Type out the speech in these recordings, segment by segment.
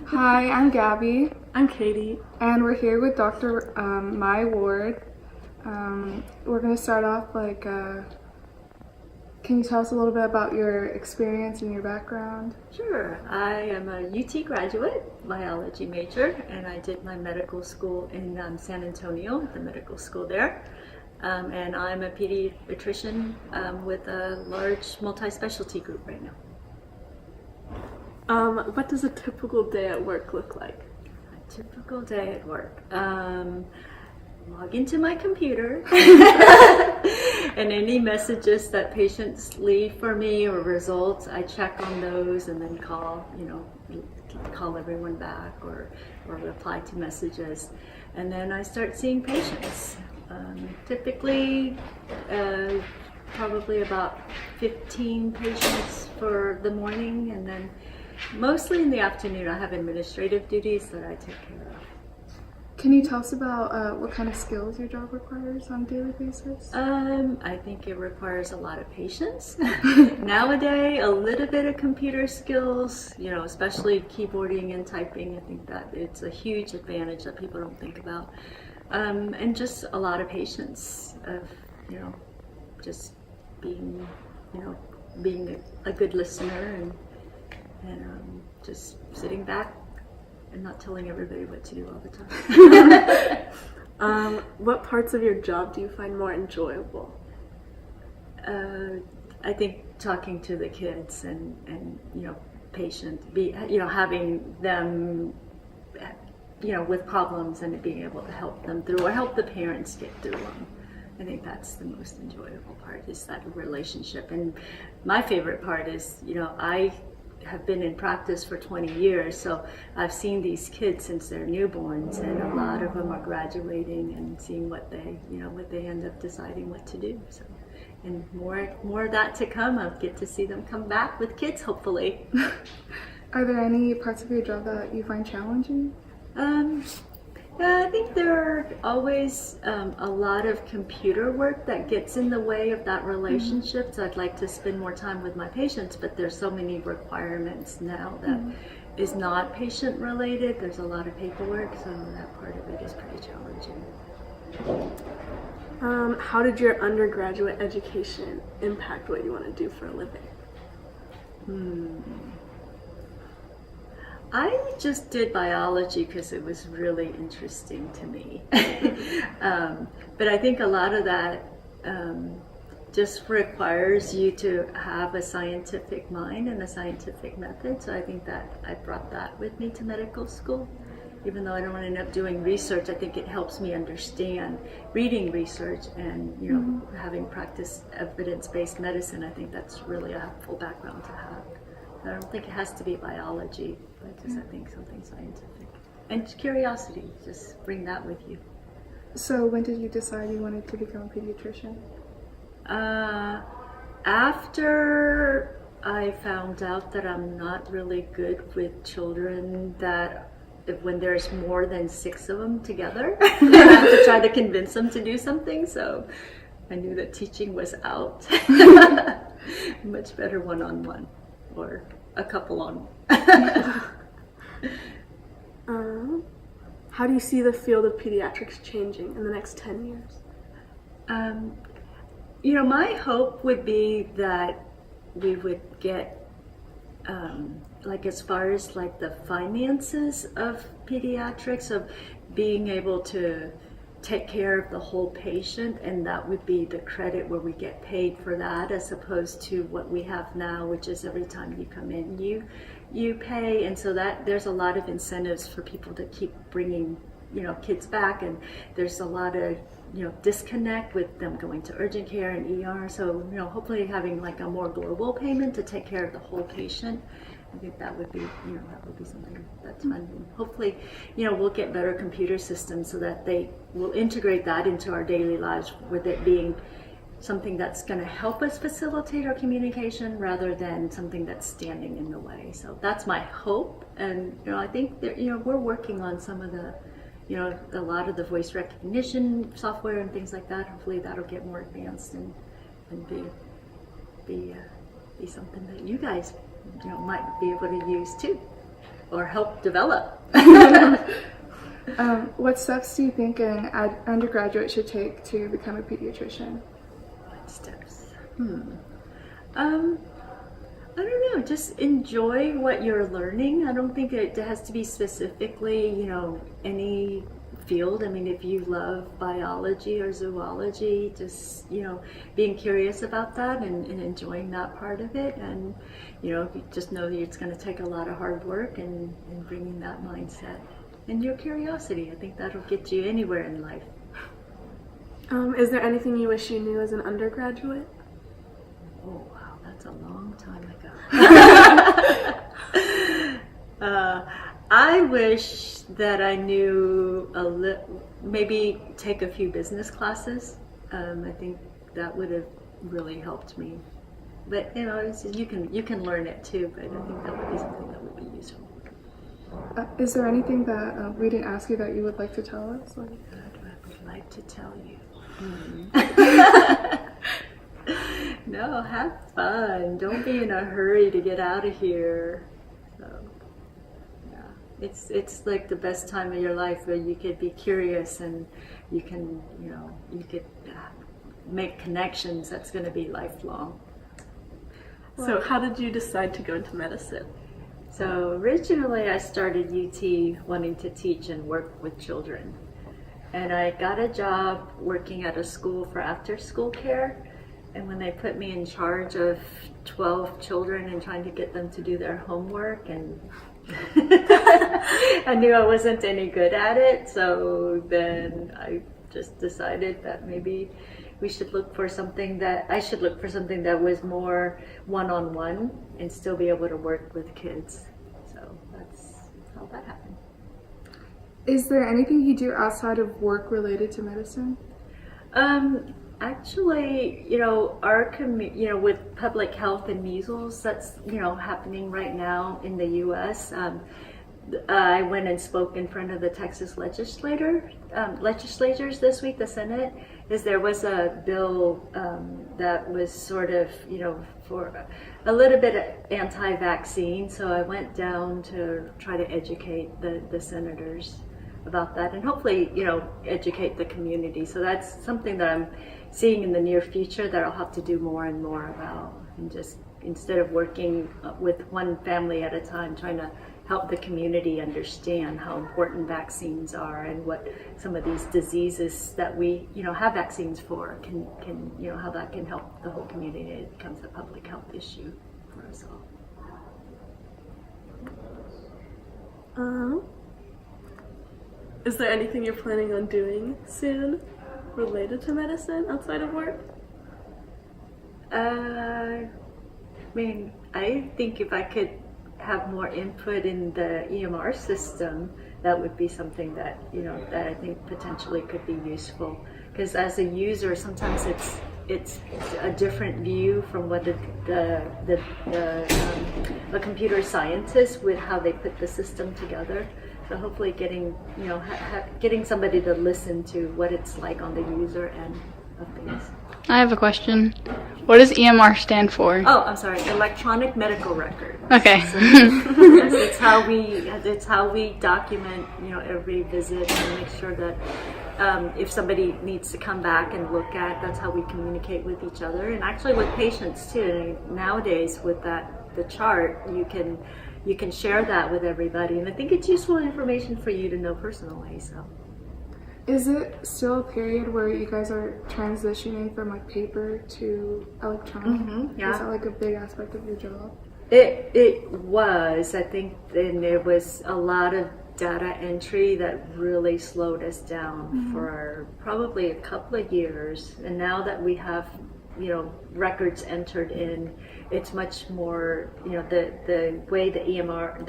Hi, I'm Gabby, I'm Katie. and we're here with Dr. Mai Ward. We're going to start off can you tell us a little bit about your experience and your background? Sure. I am a UT graduate, biology major, and I did my medical school in San Antonio, the medical school there. And I'm a pediatrician with a large multi-specialty group right now. What does a typical day at work look like? A typical day at work. Log into my computer and any messages that patients leave for me or results, I check on those and then call everyone back or reply to messages. And then I start seeing patients. Typically, probably about 15 patients for the morning, and then mostly in the afternoon I have administrative duties that I take care of. Can you tell us about what kind of skills your job requires on a daily basis? I think it requires a lot of patience. Nowadays, a little bit of computer skills, especially keyboarding and typing. I think that it's a huge advantage that people don't think about. And just a lot of patience of, just being, being a good listener and just sitting back and not telling everybody what to do all the time. What parts of your job do you find more enjoyable? I think talking to the kids and having them, with problems and being able to help them through or help the parents get through them. I think that's the most enjoyable part, is that relationship. And my favorite part is, I have been in practice for 20 years, so I've seen these kids since they're newborns, and a lot of them are graduating and seeing what they end up deciding what to do. So, and more of that to come. I'll get to see them come back with kids, hopefully. Are there any parts of your job that you find challenging? I think there are always a lot of computer work that gets in the way of that relationship. So I'd like to spend more time with my patients, but there's so many requirements now that is not patient related. There's a lot of paperwork, so that part of it is pretty challenging. How did your undergraduate education impact what you want to do for a living? I just did biology because it was really interesting to me. But I think a lot of that just requires you to have a scientific mind and a scientific method. So I think that I brought that with me to medical school. Even though I don't end up doing research, I think it helps me understand reading research and having practiced evidence-based medicine. I think that's really a helpful background to have. I don't think it has to be biology, but just I think something scientific. And curiosity, just bring that with you. So when did you decide you wanted to become a pediatrician? After I found out that I'm not really good with children when there's more than 6 of them together, I have to try to convince them to do something, so I knew that teaching was out. Much better one-on-one. Or a couple on. How do you see the field of pediatrics changing in the next 10 years? My hope would be that we would get, as far as the finances of pediatrics, of being able to take care of the whole patient, and that would be the credit where we get paid for that, as opposed to what we have now, which is every time you come in you pay. And so that there's a lot of incentives for people to keep bringing kids back, and there's a lot of disconnect with them going to urgent care and ER. So hopefully having a more global payment to take care of the whole patient, I think that would be something that's fun. And hopefully, we'll get better computer systems so that they will integrate that into our daily lives, with it being something that's going to help us facilitate our communication rather than something that's standing in the way. So that's my hope. And, I think that, we're working on some of the, a lot of the voice recognition software and things like that. Hopefully that'll get more advanced and be something that you guys might be able to use too. or help develop. What steps do you think an undergraduate should take to become a pediatrician? What steps? I don't know, just enjoy what you're learning. I don't think it has to be specifically, any field. I mean, if you love biology or zoology, just, being curious about that and enjoying that part of it. And, you just know that it's going to take a lot of hard work and bringing that mindset and your curiosity. I think that'll get you anywhere in life. Is there anything you wish you knew as an undergraduate? Oh, wow, that's a long time ago. I wish that I knew maybe take a few business classes. I think that would have really helped me. But you can learn it too. But I think that would be something that would be useful. Is there anything that we didn't ask you that you would like to tell us? I would like to tell you. No, have fun. Don't be in a hurry to get out of here. So, yeah, it's like the best time of your life where you could be curious and you can, you could make connections that's going to be lifelong. So how did you decide to go into medicine? So originally I started UT wanting to teach and work with children. And I got a job working at a school for after-school care. And when they put me in charge of 12 children and trying to get them to do their homework, and I knew I wasn't any good at it, so then I just decided that maybe I should look for something that was more one-on-one and still be able to work with kids. So that's how that happened. Is there anything you do outside of work related to medicine? Actually, our with public health and measles, that's, happening right now in the U.S. I went and spoke in front of the Texas legislators this week, the Senate, is there was a bill that was sort of, for a little bit anti-vaccine. So I went down to try to educate the senators about that and hopefully, educate the community. So that's something that I'm seeing in the near future that I'll have to do more and more about, and just instead of working with one family at a time, trying to help the community understand how important vaccines are and what some of these diseases that we, have vaccines for can how that can help the whole community. It becomes a public health issue for us all. Is there anything you're planning on doing soon related to medicine outside of work? I think if I could have more input in the EMR system, that would be something that, that I think potentially could be useful. Because as a user, sometimes it's a different view from what a computer scientist with how they put the system together. So hopefully getting somebody to listen to what it's like on the user end of things. I have a question. What does EMR stand for? Oh, I'm sorry. Electronic medical record. Okay. So, yes, it's how we document, every visit and make sure that if somebody needs to come back and look at, that's how we communicate with each other, and actually with patients too. Nowadays, with the chart, you can share that with everybody, and I think it's useful information for you to know personally. So. Is it still a period where you guys are transitioning from paper to electronic? Mm-hmm, yeah. Is that a big aspect of your job? It was. I think then there was a lot of data entry that really slowed us down for probably a couple of years. And now that we have, records entered in, it's much more, the way the EMR,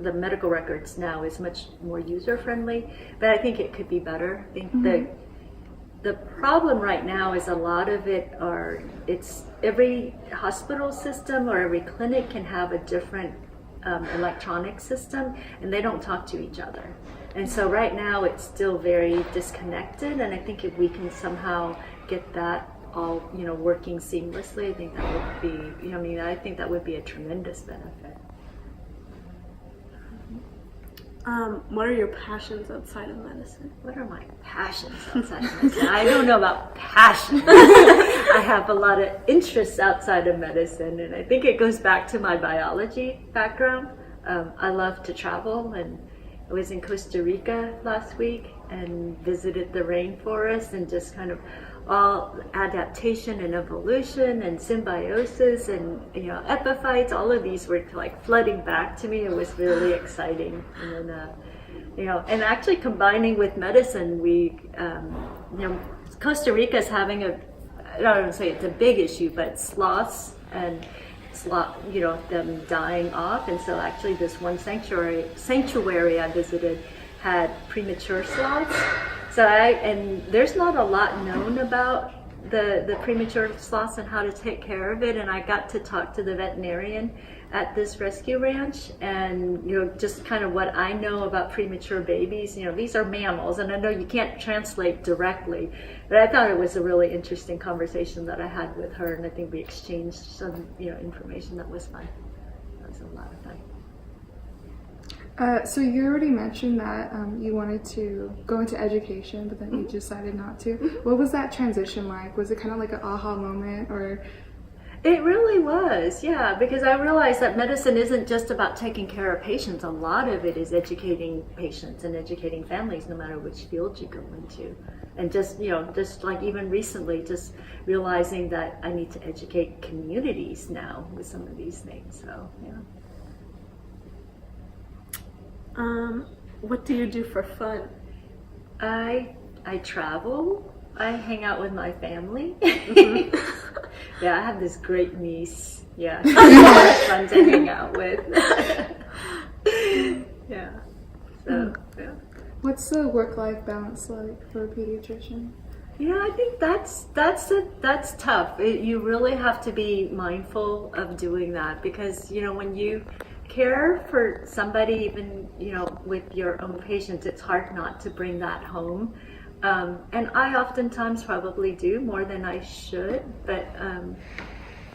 the medical records now is much more user friendly, but I think it could be better. I think the problem right now is a lot of it's every hospital system or every clinic can have a different electronic system, and they don't talk to each other. And so right now it's still very disconnected, and I think if we can somehow get that all working seamlessly, I think that would be I think that would be a tremendous benefit. What are your passions outside of medicine? What are my passions outside of medicine? I don't know about passion. I have a lot of interests outside of medicine, and I think it goes back to my biology background. I love to travel, and I was in Costa Rica last week and visited the rainforest and just kind of all adaptation and evolution and symbiosis and epiphytes. All of these were like flooding back to me. It was really exciting. And then and actually combining with medicine, we Costa Rica is having I don't want to say it's a big issue, but sloths and them dying off. And so actually this one sanctuary I visited had premature sloths. And there's not a lot known about the premature sloths and how to take care of it. And I got to talk to the veterinarian at this rescue ranch, and just kind of what I know about premature babies. These are mammals, and I know you can't translate directly, but I thought it was a really interesting conversation that I had with her, and I think we exchanged some information that was fun. That was a lot of fun. So you already mentioned that you wanted to go into education, but then you decided not to. What was that transition like? Was it kind of like an aha moment, or? It really was, yeah, because I realized that medicine isn't just about taking care of patients. A lot of it is educating patients and educating families, no matter which field you go into. And just like even recently, just realizing that I need to educate communities now with some of these things, so, yeah. What do you do for fun? I travel. I hang out with my family. Yeah, I have this great niece. Yeah, she's a lot of fun to hang out with. Yeah. So, yeah. What's the work-life balance like for a pediatrician? I think that's tough. You really have to be mindful of doing that, because when you care for somebody, even with your own patients, it's hard not to bring that home. And I oftentimes probably do more than I should, but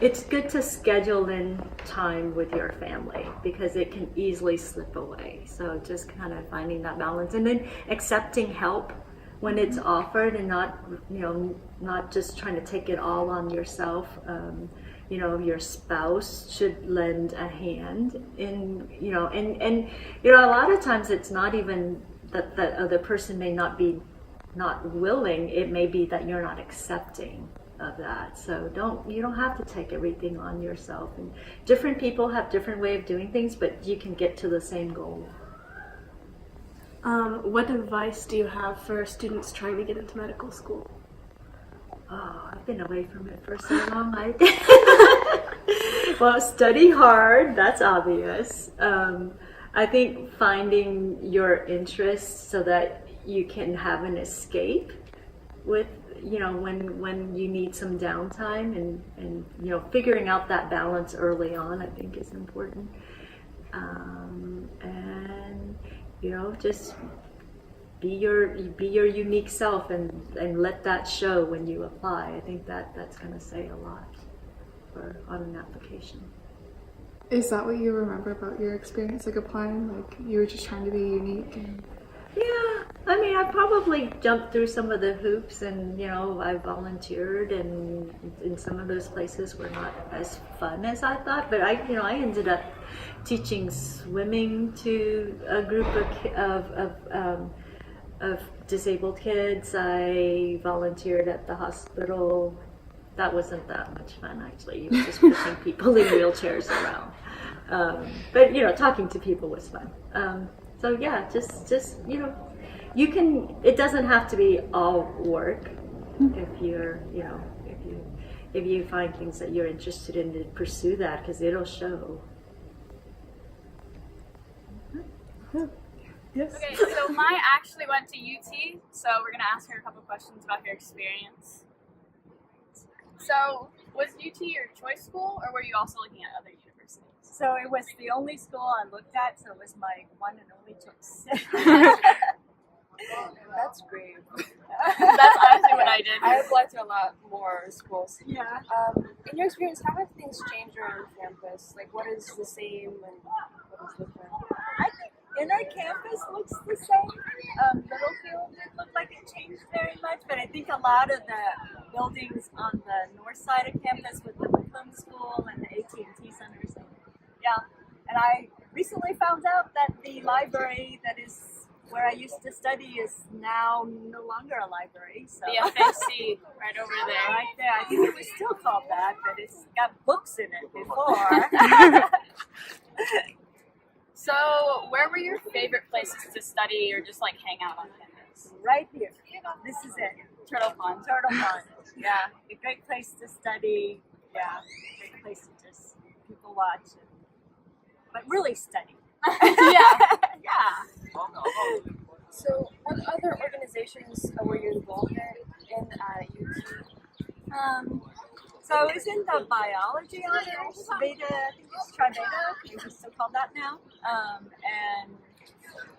it's good to schedule in time with your family, because it can easily slip away. So just kind of finding that balance, and then accepting help when it's offered, and not just trying to take it all on yourself. Your spouse should lend a hand in, and a lot of times it's not even that the other person may not be not willing. It may be that you're not accepting of that. So you don't have to take everything on yourself. And different people have different way of doing things, but you can get to the same goal. What advice do you have for students trying to get into medical school? Oh, I've been away from it for so long. Well, study hard, that's obvious. I think finding your interests so that you can have an escape with, when you need some downtime, and figuring out that balance early on, I think is important. And, just be your unique self, and let that show when you apply. I think that's going to say a lot on an application. Is that what you remember about your experience, like applying? Like you were just trying to be unique? Yeah, I mean, I probably jumped through some of the hoops, and I volunteered, and in some of those places were not as fun as I thought. But I ended up teaching swimming to a group of disabled kids. I volunteered at the hospital. That wasn't that much fun, actually. You were just pushing people in wheelchairs around. But talking to people was fun. So yeah, just you can. It doesn't have to be all work. If you're, if you find things that you're interested in, to pursue that, because it'll show. Yes. Okay, so Mai actually went to UT, so we're gonna ask her a couple questions about her experience. So, was UT your choice school, or were you also looking at other universities? So it was the only school I looked at, so it was my one and only choice. That's great. That's honestly what I did. I applied to a lot more schools. Yeah. In your experience, how have things changed around campus? Like, what is the same and what is different? I think inner campus looks the same. Littlefield didn't look like it changed very much, but I think a lot of the buildings on the north side of campus with the McClellan School and the AT&T Centers. Yeah, and I recently found out that the library that is where I used to study is now no longer a library. So. The FAC right over there. Right there. I think it was still called that, but it's got books in it before. So, where were your favorite places to study or just like hang out on campus? Right here. This is it. Turtle Pond. Turtle Pond. Yeah, a great place to study. Yeah, a great place to just people watch, but really study. Yeah. Yeah. So, what other organizations were you involved in UT? So I was in the biology honors, Beta, I think it's Tri-Beta, it's still called that now. And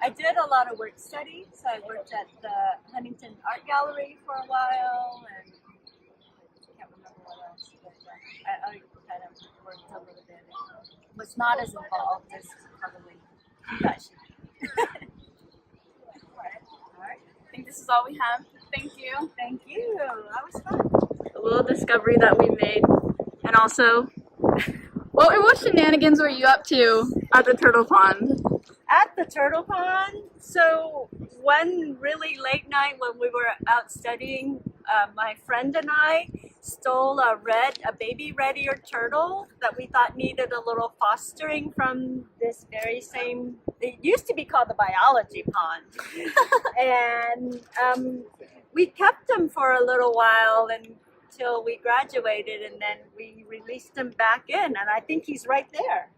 I did a lot of work study, so I worked at the Huntington Art Gallery for a while, and I can't remember what else, but I kind of worked a little bit. And was not as involved as probably you guys should be. All right. I think this is all we have. Thank you. Thank you. That was fun. A little discovery that we made. And also, what shenanigans were you up to at the Turtle Pond? At the Turtle Pond, so one really late night when we were out studying, my friend and I stole a baby red eared turtle that we thought needed a little fostering from this very same, it used to be called the biology pond. And we kept him for a little while until we graduated, and then we released him back in, and I think he's right there.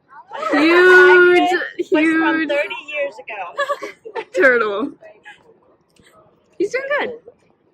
Huge, Was from huge 30 years ago. turtle. He's doing good.